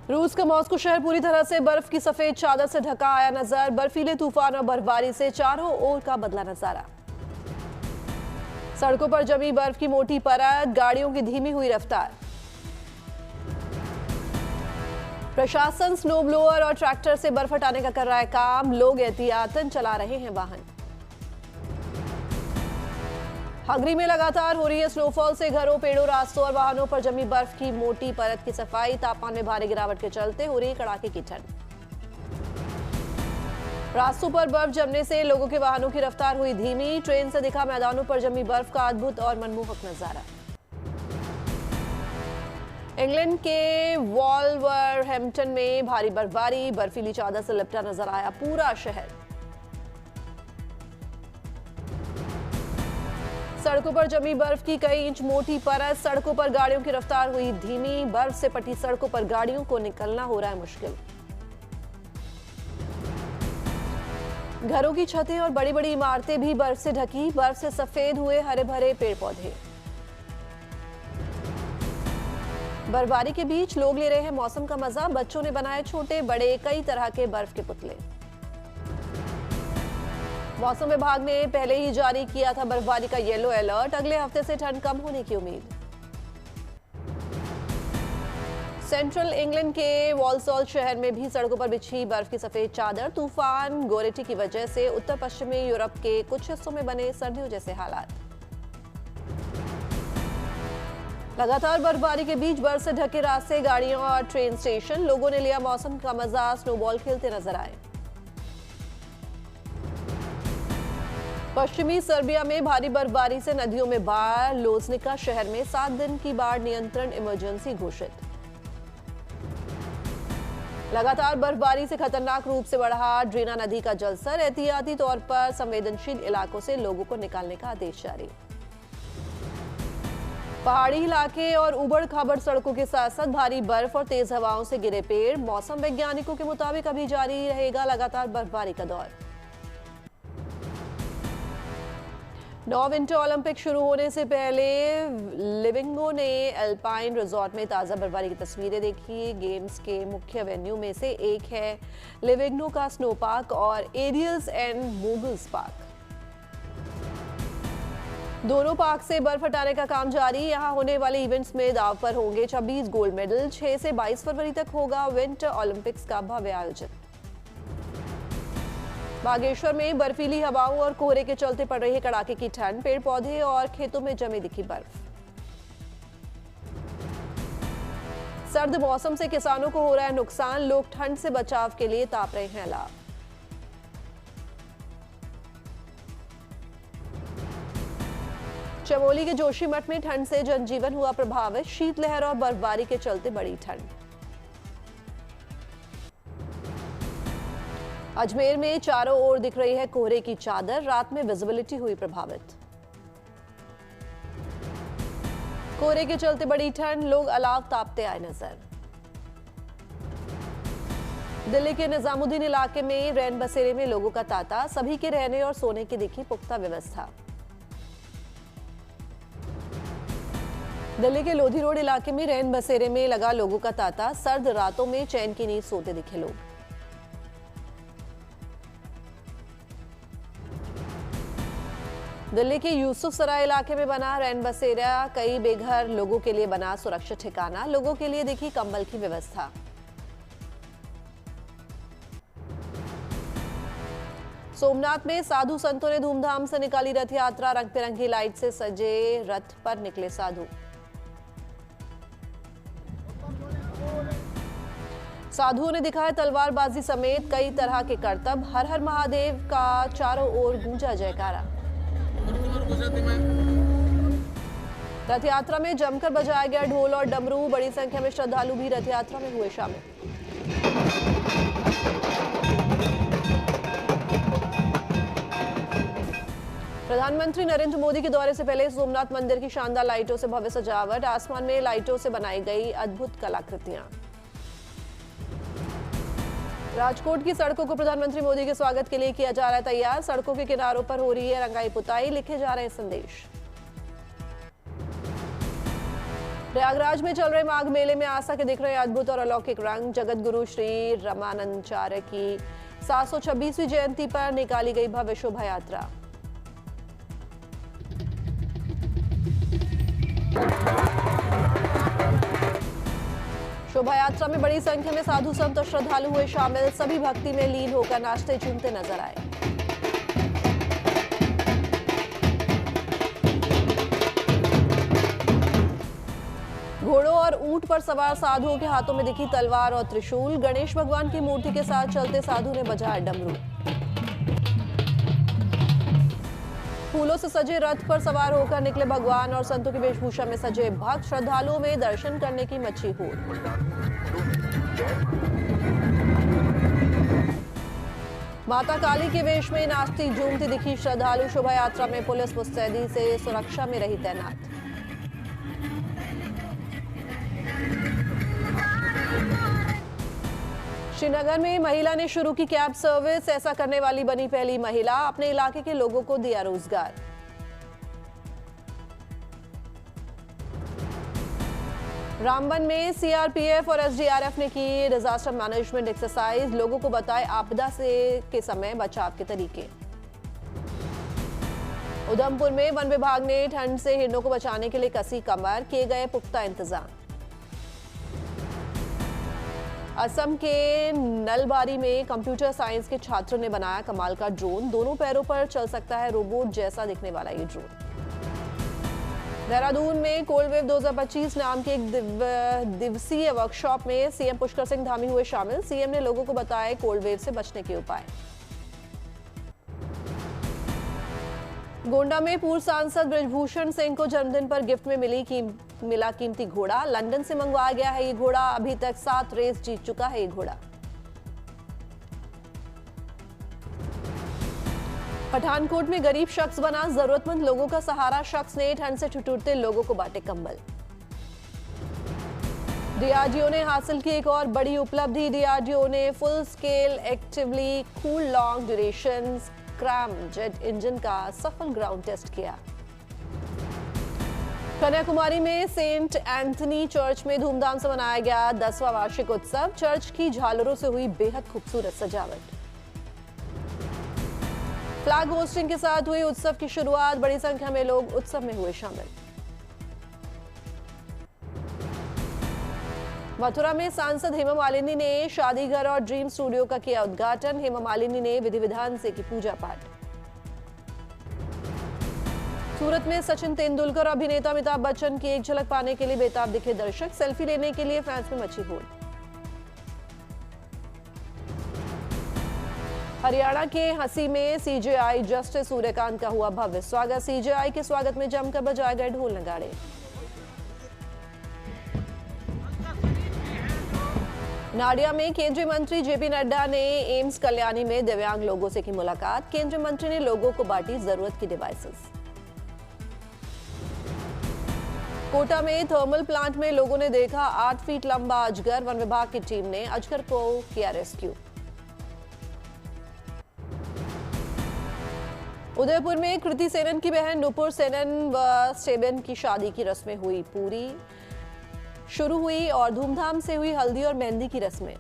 रूस का मॉस्को शहर पूरी तरह से बर्फ की सफेद चादर से ढका आया नजर। बर्फीले तूफान और बर्फबारी से चारों ओर का बदला नजारा। सड़कों पर जमी बर्फ की मोटी परत, गाड़ियों की धीमी हुई रफ्तार। प्रशासन स्नो ब्लोअर और ट्रैक्टर से बर्फ हटाने का कर रहा है काम। लोग एहतियातन चला रहे हैं वाहन। हंगरी में लगातार हो रही है स्नोफॉल से घरों, पेड़ों, रास्तों और वाहनों पर जमी बर्फ की मोटी परत की सफाई। तापमान में भारी गिरावट के चलते हो रही है कड़ाके की ठंड। रास्तों पर बर्फ जमने से लोगों के वाहनों की रफ्तार हुई धीमी। ट्रेन से दिखा मैदानों पर जमी बर्फ का अद्भुत और मनमोहक नजारा। इंग्लैंड के वॉल्वरहैम्पटन में भारी बर्फबारी, बर्फीली चादर से लिपटा नजर आया पूरा शहर। सड़कों पर जमी बर्फ की कई इंच मोटी परत, सड़कों पर गाड़ियों की रफ्तार हुई धीमी। बर्फ से पटी सड़कों पर गाड़ियों को निकलना हो रहा है मुश्किल। घरों की छतें और बड़ी बड़ी इमारतें भी बर्फ से ढकी। बर्फ से सफेद हुए हरे भरे पेड़ पौधे। बर्फबारी के बीच लोग ले रहे हैं मौसम का मजा। बच्चों ने बनाए छोटे बड़े कई तरह के बर्फ के पुतले। मौसम विभाग ने पहले ही जारी किया था बर्फबारी का येलो अलर्ट। अगले हफ्ते से ठंड कम होने की उम्मीद। सेंट्रल इंग्लैंड के वॉल्सॉल शहर में भी सड़कों पर बिछी बर्फ की सफेद चादर। तूफान गोरेटी की वजह से उत्तर पश्चिमी यूरोप के कुछ हिस्सों में बने सर्दियों जैसे हालात। लगातार बर्फबारी के बीच बर्फ से ढके रास्ते, गाड़ियों और ट्रेन स्टेशन। लोगों ने लिया मौसम का मजा, स्नोबॉल खेलते नजर आए। पश्चिमी सर्बिया में भारी बर्फबारी से नदियों में बाढ़। लोजनिका शहर में 7 दिन की बाढ़ नियंत्रण इमरजेंसी घोषित। लगातार बर्फबारी से खतरनाक रूप से बढ़ा ड्रीना नदी का जलस्तर। एहतियाती तौर पर संवेदनशील इलाकों से लोगों को निकालने का आदेश जारी। पहाड़ी इलाके और उबड़ खाबड़ सड़कों के साथ साथ भारी बर्फ और तेज हवाओं से गिरे पेड़। मौसम वैज्ञानिकों के मुताबिक अभी जारी रहेगा लगातार बर्फबारी का दौर। 9 विंटर ओलंपिक शुरू होने से पहले लिविंगो ने एल्पाइन रिजॉर्ट में ताज़ा बर्फबारी की तस्वीरें देखी। गेम्स के मुख्य वेन्यू में से एक है लिविंगो का स्नो पार्क और एरियल्स एंड मोगल्स पार्क। दोनों पार्क से बर्फ हटाने का काम जारी। यहां होने वाले इवेंट्स में दाव पर होंगे 26 गोल्ड मेडल। 6 से 22 फरवरी तक होगा विंटर ओलंपिक्स का भव्य आयोजन। बागेश्वर में बर्फीली हवाओं और कोहरे के चलते पड़ रही है कड़ाके की ठंड। पेड़ पौधे और खेतों में जमी दिखी बर्फ। सर्द मौसम से किसानों को हो रहा है नुकसान। लोग ठंड से बचाव के लिए ताप रहे हैं लाभ। चमोली के जोशीमठ में ठंड से जनजीवन हुआ प्रभावित। शीतलहर और बर्फबारी के चलते बढ़ी ठंड। अजमेर में चारों ओर दिख रही है कोहरे की चादर। रात में विजिबिलिटी हुई प्रभावित। कोहरे के चलते बड़ी ठंड, लोग अलाव तापते आए नजर। दिल्ली के निजामुद्दीन इलाके में रैन बसेरे में लोगों का तांता। सभी के रहने और सोने की दिखी पुख्ता व्यवस्था। दिल्ली के लोधी रोड इलाके में रैन बसेरे में लगा लोगों का तांता। सर्द रातों में चैन की नींद सोते दिखे लोग। दिल्ली के यूसुफ सराय इलाके में बना रैन बसेरा कई बेघर लोगों के लिए बना सुरक्षित ठिकाना। लोगों के लिए देखी कंबल की व्यवस्था। सोमनाथ में साधु संतों ने धूमधाम से निकाली रथ यात्रा। रंग बिरंगी लाइट से सजे रथ पर निकले साधु। साधुओं ने दिखाया तलवारबाजी समेत कई तरह के करतब। हर हर महादेव का चारों ओर गूंजा जयकारा। रथ यात्रा में जमकर बजाया गया ढोल और डमरू। बड़ी संख्या में श्रद्धालु भी रथ यात्रा में हुए शामिल। प्रधानमंत्री नरेंद्र मोदी के दौरे से पहले सोमनाथ मंदिर की शानदार लाइटों से भव्य सजावट। आसमान में लाइटों से बनाई गई अद्भुत कलाकृतियां। राजकोट की सड़कों को प्रधानमंत्री मोदी के स्वागत के लिए किया जा रहा है तैयार। सड़कों के किनारों पर हो रही है रंगाई पुताई, लिखे जा रहे हैं संदेश। प्रयागराज में चल रहे माघ मेले में आस्था के दिख रहे अद्भुत और अलौकिक रंग। जगत गुरु श्री रमानंदाचार्य की 726वीं जयंती पर निकाली गई भव्य शोभा यात्रा। शोभा यात्रा में बड़ी संख्या में साधु संत और श्रद्धालु हुए शामिल। सभी भक्ति में लीन होकर नाचते झूमते नजर आए। घोड़ों और ऊंट पर सवार साधुओं के हाथों में दिखी तलवार और त्रिशूल। गणेश भगवान की मूर्ति के साथ चलते साधु ने बजाया डमरू। फूलों से सजे रथ पर सवार होकर निकले भगवान और संतों की वेशभूषा में सजे भक्त। श्रद्धालुओं में दर्शन करने की मची होड़। माता काली के वेश में नाचती झूमती दिखी श्रद्धालु। शोभा यात्रा में पुलिस मुस्तैदी से सुरक्षा में रही तैनात। श्रीनगर में महिला ने शुरू की कैब सर्विस। ऐसा करने वाली बनी पहली महिला। अपने इलाके के लोगों को दिया रोजगार। रामबन में सीआरपीएफ और एसडीआरएफ ने की डिजास्टर मैनेजमेंट एक्सरसाइज। लोगों को बताए आपदा से के समय बचाव के तरीके। उधमपुर में वन विभाग ने ठंड से हिरणों को बचाने के लिए कसी कमर। किए गए पुख्ता इंतजाम। असम के नलबारी में कंप्यूटर साइंस के छात्रों ने बनाया कमाल का ड्रोन। दोनों पैरों पर चल सकता है रोबोट जैसा दिखने वाला ये ड्रोन। देहरादून में कोल्ड वेव 2025 नाम के एक दिवसीय वर्कशॉप में सीएम पुष्कर सिंह धामी हुए शामिल। सीएम ने लोगों को बताए कोल्ड वेव से बचने के उपाय। गोंडा में पूर्व सांसद बृजभूषण सिंह को जन्मदिन पर गिफ्ट में मिला कीमती घोड़ा। लंदन से मंगवाया गया है ये घोड़ा। अभी तक 7 रेस जीत चुका है ये घोड़ा। पठानकोट में गरीब शख्स बना जरूरतमंद लोगों का सहारा। शख्स ने ठंड से ठिठुरते लोगों को बांटे कंबल। डीआरडीओ ने हासिल की एक और बड़ी उपलब्धि। डीआरडीओ ने full scale actively cool long duration scrum jet engine का सफल ग्राउंड टेस्ट किया। कन्याकुमारी में सेंट एंथनी चर्च में धूमधाम से मनाया गया 10वां वार्षिक उत्सव। चर्च की झालरों से हुई बेहद खूबसूरत सजावट। फ्लैग होस्टिंग के साथ हुई उत्सव की शुरुआत। बड़ी संख्या में लोग उत्सव में हुए शामिल। मथुरा में सांसद हेमा मालिनी ने शादी घर और ड्रीम स्टूडियो का किया उद्घाटन। हेमा मालिनी ने विधि विधान से की पूजा पाठ। सूरत में सचिन तेंदुलकर और अभिनेता अमिताभ बच्चन की एक झलक पाने के लिए बेताब दिखे दर्शक। सेल्फी लेने के लिए फैंस में मची होड़। हरियाणा के हंसी में सीजेआई जस्टिस सूर्यकांत का हुआ भव्य स्वागत। सीजेआई के स्वागत में जमकर बजाए गए ढोल नगाड़े। नाडिया में केंद्रीय मंत्री जेपी नड्डा ने एम्स कल्याणी में दिव्यांग लोगों से की मुलाकात। केंद्रीय मंत्री ने लोगों को बांटी जरूरत की डिवाइसेस। कोटा में थर्मल प्लांट में लोगों ने देखा 8 फीट लंबा अजगर। वन विभाग की टीम ने अजगर को किया रेस्क्यू। उदयपुर में कृति सेनन की बहन नुपुर सेनन व स्टेबन की शादी की रस्में हुई पूरी। शुरू हुई और धूमधाम से हुई हल्दी और मेहंदी की रस्में।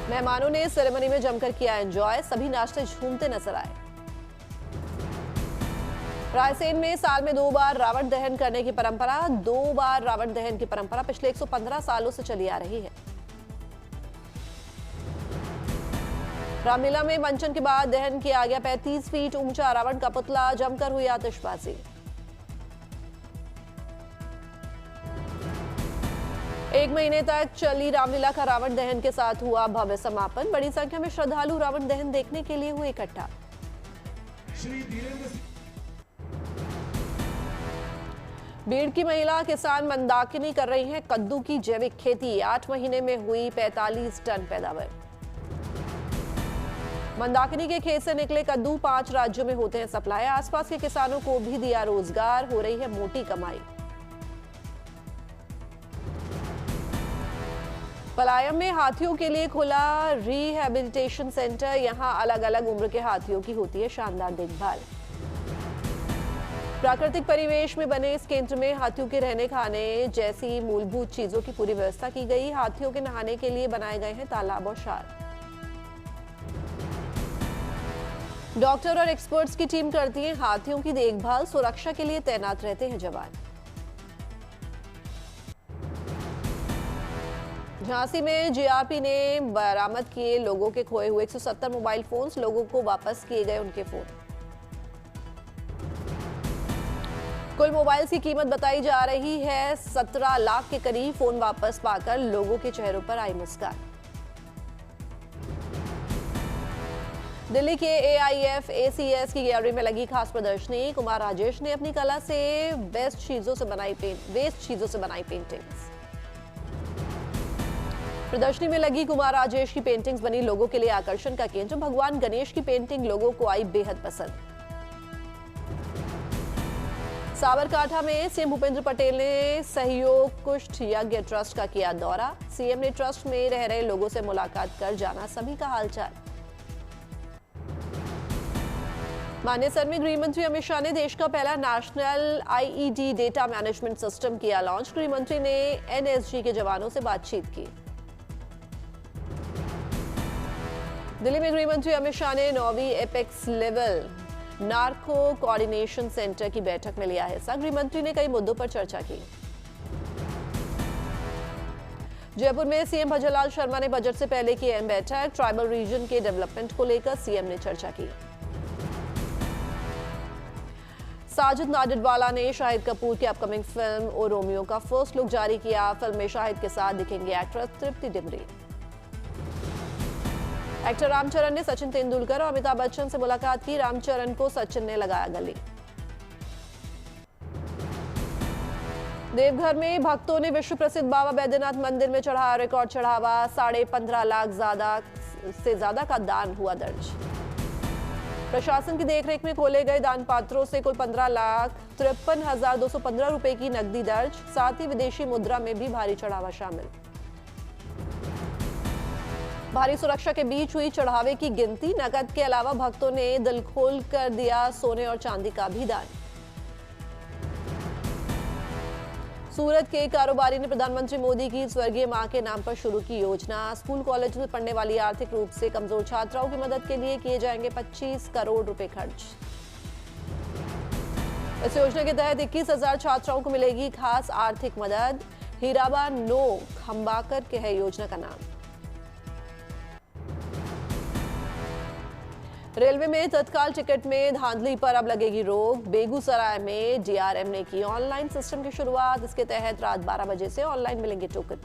मेहमानों ने सेरेमनी में जमकर किया एंजॉय। सभी नाचते झूमते नजर आए। रायसेन में साल में 2 बार रावण दहन करने की परंपरा। 2 बार रावण दहन की परंपरा पिछले 115 सालों से चली आ रही है। रामलीला में मंचन के बाद दहन किया गया 35 फीट ऊंचा रावण का पुतला। जमकर हुई आतिशबाजी। एक महीने तक चली रामलीला का रावण दहन के साथ हुआ भव्य समापन। बड़ी संख्या में श्रद्धालु रावण दहन देखने के लिए हुए इकट्ठा। बीड़ की महिला किसान मंदाकिनी कर रही हैं कद्दू की जैविक खेती। 8 महीने में हुई 45 टन पैदावार। मंदाकिनी के खेत से निकले कद्दू 5 राज्यों में होते हैं सप्लाई। आसपास के किसानों को भी दिया रोजगार। हो रही है मोटी कमाई। पलायम में हाथियों के लिए खुला रिहैबिलिटेशन सेंटर। यहां अलग अलग उम्र के हाथियों की होती है शानदार देखभाल। प्राकृतिक परिवेश में बने इस केंद्र में हाथियों के रहने खाने जैसी मूलभूत चीजों की पूरी व्यवस्था की गई। हाथियों के नहाने के लिए बनाए गए हैं तालाब और शार। डॉक्टर और एक्सपर्ट्स की टीम करती है हाथियों की देखभाल। सुरक्षा के लिए तैनात रहते हैं जवान। झांसी में जीआरपी ने बरामद किए लोगों के खोए हुए 170 मोबाइल फोन्स। लोगों को वापस किए गए उनके फोन। कुल मोबाइल की कीमत बताई जा रही है 17 लाख के करीब। फोन वापस पाकर लोगों के चेहरों पर आई मुस्कान। दिल्ली के AIF ACS की गैलरी में लगी खास प्रदर्शनी। कुमार राजेश ने अपनी कला से वेस्ट चीजों से बनाई पेंटिंग्स। प्रदर्शनी में लगी कुमार राजेश की पेंटिंग्स बनी लोगों के लिए आकर्षण का केंद्र। भगवान गणेश की पेंटिंग लोगों को आई बेहद पसंद। साबरकांठा में सीएम भूपेंद्र पटेल ने सहयोग कुष्ठ यज्ञ ट्रस्ट का किया दौरा। सीएम ने ट्रस्ट में रह रहे लोगों से मुलाकात कर जाना सभी का हालचाल। मानेसर में गृह मंत्री अमित शाह ने देश का पहला national IED data management system किया लॉन्च। गृह मंत्री ने NSG के जवानों से बातचीत की। दिल्ली में गृह मंत्री अमित शाह ने 9वीं apex level narco coordination centre की बैठक में लिया हिस्सा। गृह मंत्री ने कई मुद्दों पर चर्चा की। जयपुर में सीएम भजनलाल शर्मा ने बजट से पहले की अहम बैठक। ट्राइबल रीजन के डेवलपमेंट को लेकर सीएम ने चर्चा की। साजिद नाडिडवाला ने शाहिद कपूर की अपकमिंग फिल्म ओ रोमियो का फर्स्ट लुक जारी किया। फिल्म में शाहिद के साथ दिखेंगे एक्ट्रेस तृप्ति डिमरी। एक्टर रामचरण ने सचिन तेंदुलकर और अमिताभ बच्चन से मुलाकात की। रामचरण को सचिन ने लगाया गले। देवघर में भक्तों ने विश्व प्रसिद्ध बाबा बैद्यनाथ मंदिर में चढ़ाया रिकॉर्ड चढ़ावा। 15.5 लाख से ज्यादा का दान हुआ दर्ज। प्रशासन की देखरेख में खोले गए दान पात्रों से कुल 15,53,215 रुपए की नकदी दर्ज। साथ ही विदेशी मुद्रा में भी भारी चढ़ावा शामिल। भारी सुरक्षा के बीच हुई चढ़ावे की गिनती। नकद के अलावा भक्तों ने दिल खोल कर दिया सोने और चांदी का भी दान। सूरत के कारोबारी ने प्रधानमंत्री मोदी की स्वर्गीय मां के नाम पर शुरू की योजना। स्कूल कॉलेज में पढ़ने वाली आर्थिक रूप से कमजोर छात्राओं की मदद के लिए किए जाएंगे 25 करोड़ रुपए खर्च। इस योजना के तहत 21,000 छात्राओं को मिलेगी खास आर्थिक मदद। हीराबा नो खंबाकर के है योजना का नाम। रेलवे में तत्काल टिकट में धांधली पर अब लगेगी रोक। बेगूसराय में DRM ने की ऑनलाइन सिस्टम की शुरुआत। इसके तहत रात 12 बजे से ऑनलाइन मिलेंगे टोकन।